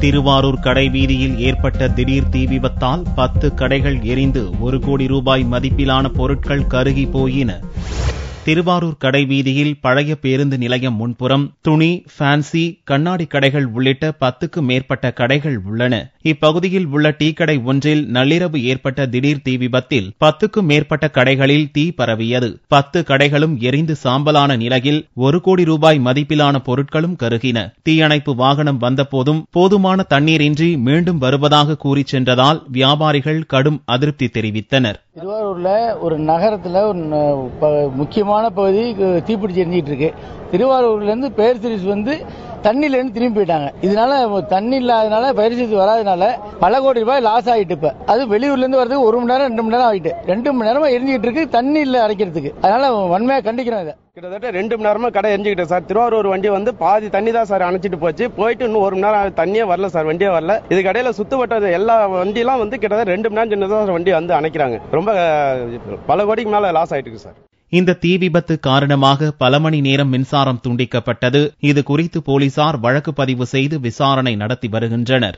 திருவாரூர் கடைவீதியில் ஏற்பட்ட திடீர் தீ விபத்தால் 10 கடைகள் எரிந்து 1 கோடி ரூபாய் மதிப்பிலான பொருட்கள் கருகி போயின. திருவாரூர் கடைவீதியில் பழைய பேருந்து நிலையம் முன்புறம் துணி, ஃபேன்சி, கண்ணாடி கடைகள் உள்ளிட்ட 10க்கும் மேற்பட்ட கடைகள் உள்ளன. இப்பகுதியில் உள்ள டீ கடை ஒன்றில் நள்ளிரவு ஏற்பட்ட திடீர் தீ விபத்தில் 10க்கும் மேற்பட்ட கடைகளில் தீ பரவியது. 10 கடைகளும் எரிந்து சாம்பலான நிலையில் 1 கோடி ரூபாய் மதிப்பிலான பொருட்களும் கருகின. தீயணைப்பு வாகனம் வந்தபோதும் போதுமான தண்ணீரின்றி மீண்டும் வருவதாக கூறி சென்றதால் வியாபாரிகள் கடும் அதிருப்தி தெரிவித்தனர். திருவாரூர்ல ஒரு நகரத்துல முக்கியமான பகுதி தீப்பிடிச்சு எரிஞ்சிட்டு இருக்கு. திருவாரூர்ல இருந்து பெயர் சர்வீஸ் வந்து தண்ணில இருந்து திரும்பி போயிட்டாங்க. இதனால தண்ணி இல்லாதனால பெயர் சர்வீஸ் வராதனால பல கோடி ரூபாய் லாஸ் ஆகிட்டு. இப்ப அது வெளியூர்ல இருந்து வரதுக்கு 1 மணி நேரம் 2 மணி நேரம் ஆகிட்டு 2 மணி நேரமா எரிஞ்சிட்டு இருக்கு. தண்ணி இல்ல அரைக்கிறதுக்கு. அதனால வன்மையா கண்டிக்கிறோம். இதை கிட்டத்தட்ட 2 மணி நேரமா கடை எரிஞ்சுக்கிட்டேன் சார். திருவாரூர் வண்டி வந்து பாதி தண்ணி தான் சார் அணைச்சிட்டு போயிட்டு இன்னும் 1 மணி நேரம் தண்ணியே வரல சார். வண்டியே வரல. இது கடையில சுத்தப்பட்ட எல்லா வண்டியெல்லாம் வந்து கிட்டத்தட்ட 2 மணி நேரம் சின்னதான் வண்டி வந்து அணைக்கிறாங்க. ரொம்ப பல கோடிக்கு மேல லாஸ் ஆயிட்டு இருக்கு சார். இந்த தீ விபத்து காரணமாக பல மணி நேரம் மின்சாரம் துண்டிக்கப்பட்டது. இது குறித்து போலீசார் வழக்கு பதிவு செய்து விசாரணை நடத்தி வருகின்றனர்.